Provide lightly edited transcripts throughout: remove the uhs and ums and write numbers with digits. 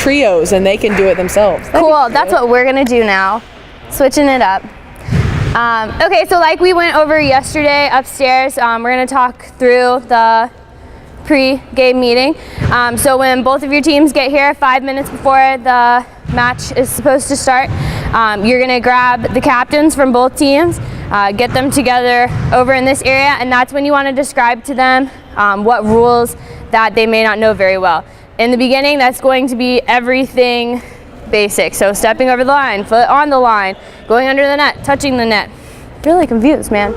trios and they can do it themselves. Cool, that's what we're gonna do now. Switching it up. Okay, so like we went over yesterday upstairs, we're gonna talk through the pre-game meeting. So when both of your teams get here 5 minutes before the match is supposed to start, you're gonna grab the captains from both teams, get them together over in this area, and that's when you wanna describe to them what rules that they may not know very well. In the beginning, that's going to be everything basic. So stepping over the line, foot on the line, going under the net, touching the net. Really confused, man.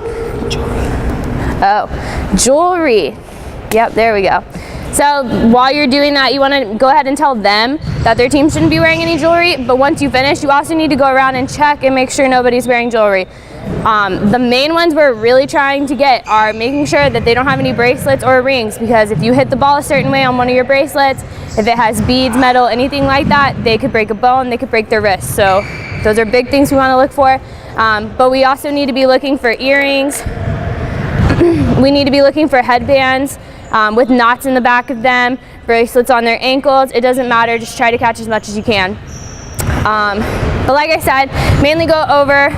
Oh, jewelry. Yep, there we go. So while you're doing that, you want to go ahead and tell them that their team shouldn't be wearing any jewelry, but once you finish, you also need to go around and check and make sure nobody's wearing jewelry. The main ones we're really trying to get are making sure that they don't have any bracelets or rings, because if you hit the ball a certain way on one of your bracelets, if it has beads, metal, anything like that, they could break a bone, they could break their wrist. So those are big things we want to look for. But we also need to be looking for earrings. We need to be looking for headbands with knots in the back of them, bracelets on their ankles. It doesn't matter, just try to catch as much as you can. But like I said, mainly go over,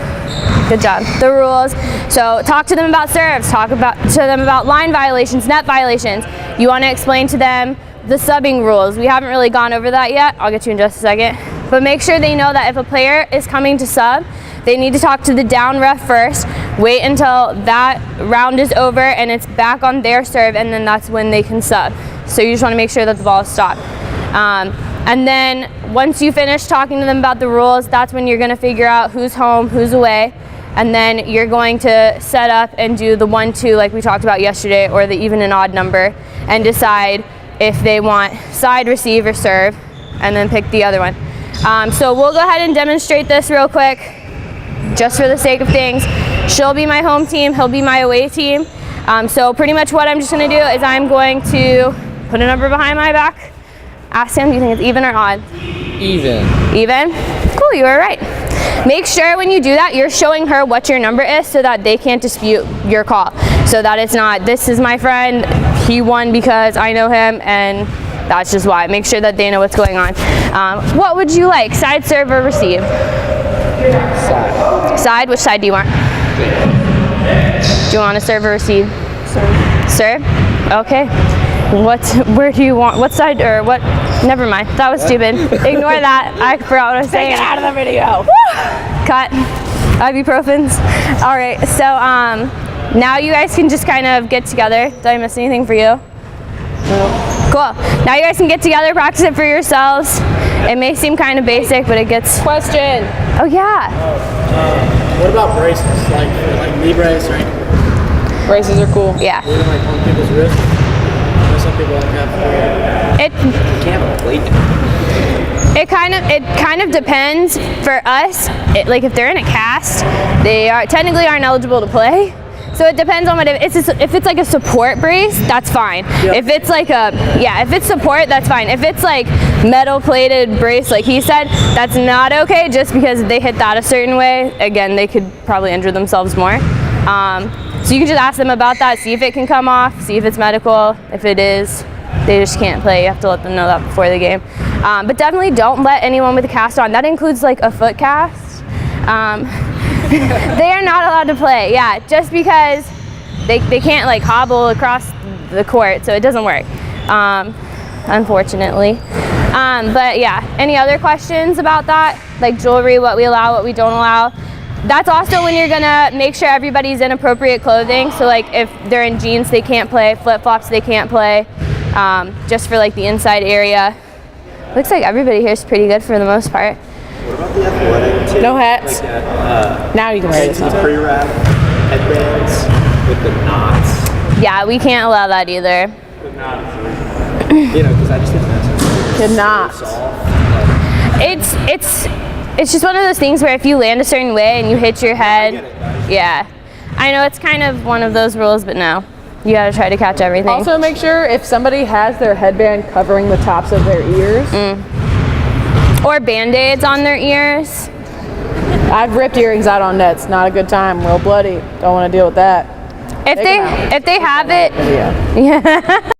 good job, the rules. So talk to them about serves, talk to them about line violations, net violations. You want to explain to them the subbing rules. We haven't really gone over that yet. I'll get you in just a second. But make sure they know that if a player is coming to sub, they need to talk to the down ref first, wait until that round is over and it's back on their serve, and then that's when they can sub. So you just want to make sure that the ball is stopped. And then once you finish talking to them about the rules, that's when you're going to figure out who's home, who's away, and then you're going to set up and do the 1-2 like we talked about yesterday, or the even and odd number, and decide if they want side, receive, or serve, and then pick the other one. So we'll go ahead and demonstrate this real quick, just for the sake of things. She'll be my home team, he'll be my away team. So pretty much what I'm just going to do is I'm going to put a number behind my back, ask him, do you think it's even or odd? Even. Even? Cool, you were right. Make sure when you do that, you're showing her what your number is so that they can't dispute your call. So that it's not, this is my friend, he won because I know him, and that's just why. Make sure that they know what's going on. What would you like, side, serve, or receive? Side. Side? Which side do you want? Do you want to serve or receive? Serve. Serve? Okay. Where do you want, what side, or what? Never mind, that was stupid. Ignore that, I forgot what I was saying. Take it out of the video. Woo! Cut. Ibuprofens. All right, so now you guys can just kind of get together. Did I miss anything for you? No. Cool. Now you guys can get together, practice it for yourselves. It may seem kind of basic, but it gets... Question. Oh, yeah. What about braces? Like knee brace or ankle? Braces are cool. Yeah. Even like on people's wrists? I know some people don't have It kind of depends. For us, like if they're in a cast, they technically aren't eligible to play. So it depends on if it's like a support brace, that's fine. Yep. If it's like if it's support, that's fine. If it's like metal plated brace, like he said, that's not okay, just because if they hit that a certain way, again, they could probably injure themselves more. So you can just ask them about that, see if it can come off, see if it's medical. If it is, they just can't play. You have to let them know that before the game. But definitely don't let anyone with a cast on. That includes like a foot cast. They are not allowed to play, yeah, just because they can't like hobble across the court, so it doesn't work, unfortunately. But yeah, any other questions about that? Like jewelry, what we allow, what we don't allow? That's also when you're gonna make sure everybody's in appropriate clothing. So like if they're in jeans, they can't play, flip-flops, they can't play, just for like the inside area. Looks like everybody here is pretty good for the most part. What about the athletic too? No hats. Like Now you can wear this on. Pre-wrap headbands with the knots. Yeah, we can't allow that either. With knots. You know, because I just think that's Cannot. It's just one of those things where if you land a certain way and you hit your head, yeah. I know it's kind of one of those rules, but no. You gotta try to catch everything. Also make sure if somebody has their headband covering the tops of their ears. Or Band-Aids on their ears. I've ripped earrings out on nets. Not a good time. Real bloody. Don't want to deal with that. If they have it, Video. yeah.